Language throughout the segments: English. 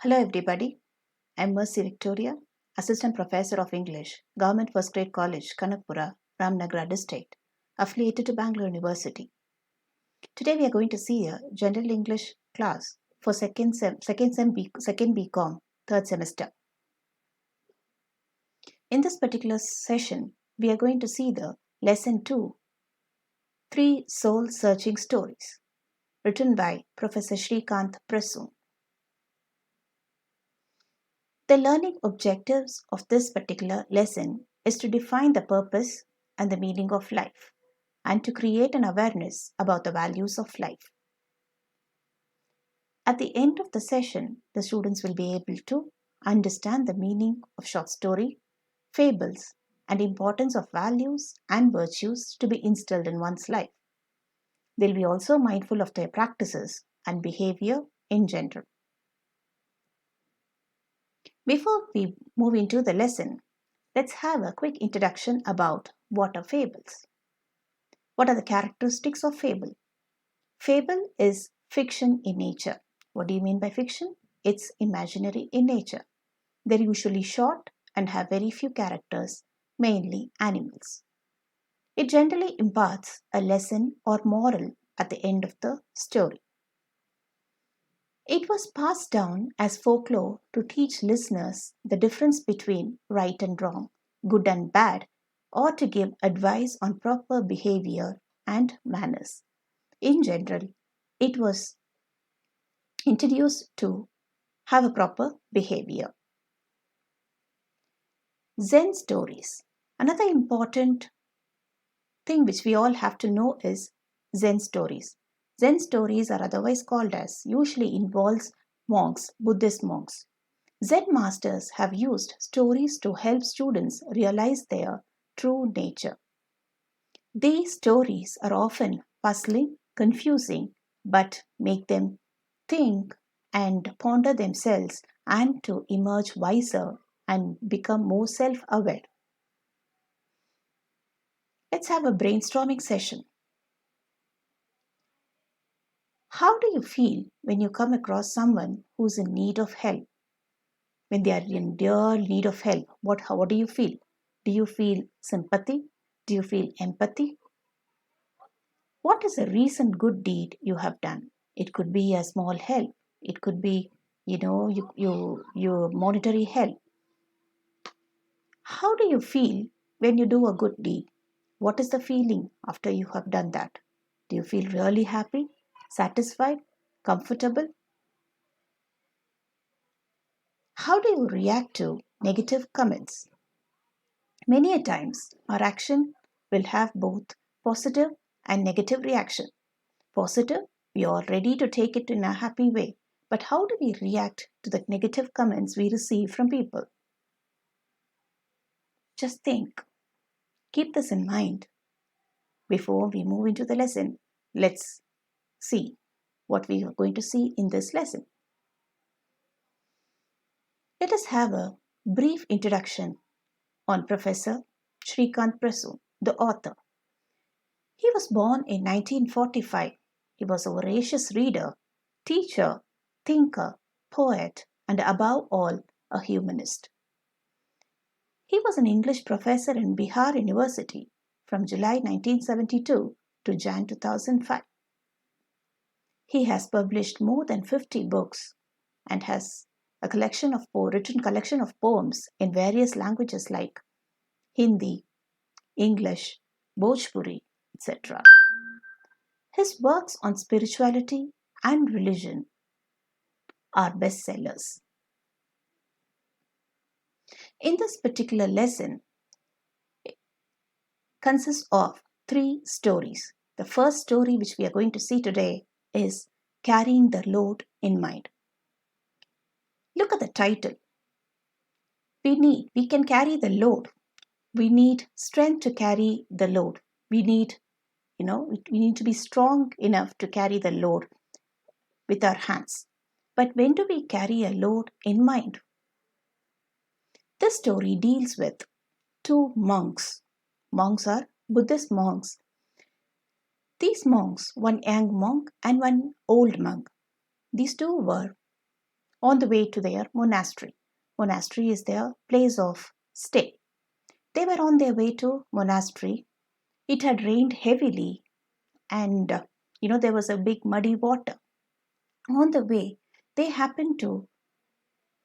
Hello everybody, I'm Mercy Victoria, Assistant Professor of English, Government First Grade College, Kanakpura, Ramnagara District, affiliated to Bangalore University. Today we are going to see a General English class for second BCom, third semester. In this particular session, we are going to see the Lesson 2, 3 Soul-Searching Stories, written by Professor Shrikant Prasoon. The learning objectives of this particular lesson is to define the purpose and the meaning of life and to create an awareness about the values of life. At the end of the session, the students will be able to understand the meaning of short story, fables, and importance of values and virtues to be instilled in one's life. They'll be also mindful of their practices and behavior in general. Before we move into the lesson, let's have a quick introduction about what are fables. What are the characteristics of fable? Fable is fiction in nature. What do you mean by fiction? It's imaginary in nature. They're usually short and have very few characters, mainly animals. It generally imparts a lesson or moral at the end of the story. It was passed down as folklore to teach listeners the difference between right and wrong, good and bad, or to give advice on proper behavior and manners. In general, it was introduced to have a proper behavior. Zen stories. Another important thing which we all have to know is Zen stories. Zen stories are otherwise called as usually involves monks, Buddhist monks. Zen masters have used stories to help students realize their true nature. These stories are often puzzling, confusing, but make them think and ponder themselves and to emerge wiser and become more self-aware. Let's have a brainstorming session. How do you feel when you come across someone who's in need of help? When they are in real need of help, what do you feel? Do you feel sympathy? Do you feel empathy? What is a recent good deed you have done? It could be a small help. It could be, your monetary help. How do you feel when you do a good deed? What is the feeling after you have done that? Do you feel really happy, satisfied, comfortable? How do you react to negative comments? Many a times, our action will have both positive and negative reaction. Positive, we are ready to take it in a happy way. But how do we react to the negative comments we receive from people? Just think. Keep this in mind. Before we move into the lesson, let's see what we are going to see in this lesson. Let us have a brief introduction on Professor Shrikant Prasoon, the author. He was born in 1945. He was a voracious reader, teacher, thinker, poet, and above all, a humanist. He was an English professor in Bihar University from July 1972 to Jan 2005. He has published more than 50 books and has a written collection of poems in various languages like Hindi, English, Bhojpuri, etc. His works on spirituality and religion are bestsellers. In this particular lesson, it consists of 3 stories. The first story which we are going to see today is Carrying the Load in Mind. Look at the title. We can carry the load. We need strength to carry the load. We need to be strong enough to carry the load with our hands. But when do we carry a load in mind? This story deals with 2 monks. Monks are Buddhist monks. These monks, one young monk and one old monk, these two were on the way to their monastery. Monastery is their place of stay. They were on their way to monastery. It had rained heavily, and there was a big muddy water. On the way, they happened to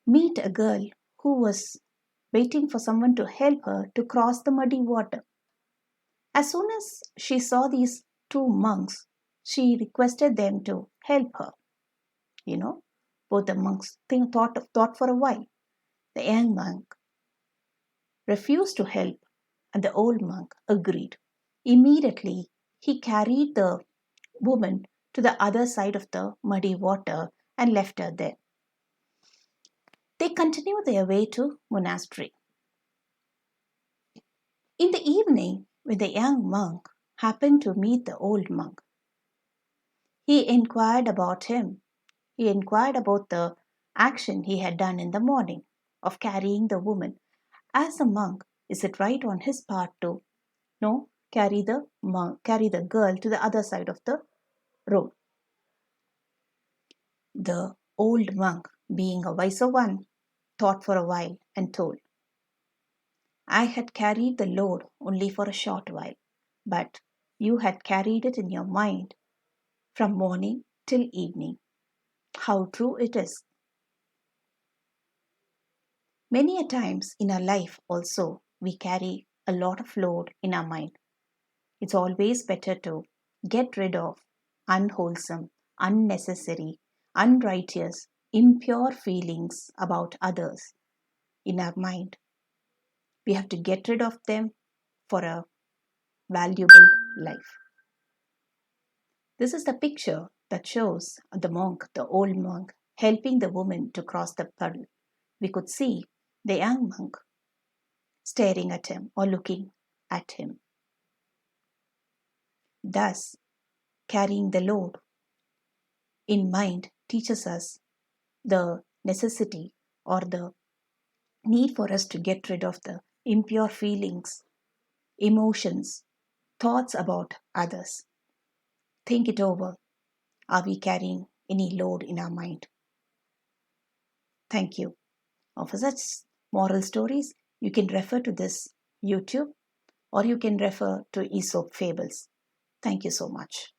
meet a girl who was waiting for someone to help her to cross the muddy water. As soon as she saw these two monks, she requested them to help her. You know, both the monks thought for a while. The young monk refused to help, and the old monk agreed. Immediately, he carried the woman to the other side of the muddy water and left her there. They continued their way to monastery. In the evening, when the young monk happened to meet the old monk, he inquired about him. He inquired about the action he had done in the morning of carrying the woman. As a monk, is it right on his part to carry the girl to the other side of the road? The old monk, being a wiser one, thought for a while and told, I had carried the load only for a short while, but you had carried it in your mind from morning till evening. How true it is. Many a times in our life also we carry a lot of load in our mind. It's always better to get rid of unwholesome, unnecessary, unrighteous, impure feelings about others in our mind. We have to get rid of them for a valuable life. This is the picture that shows the old monk, helping the woman to cross the puddle. We could see the young monk staring at him or looking at him. Thus, carrying the load in mind teaches us the necessity or the need for us to get rid of the impure feelings, emotions, thoughts about others. Think it over. Are we carrying any load in our mind? Thank you. For such moral stories, you can refer to this YouTube or you can refer to Aesop fables. Thank you so much.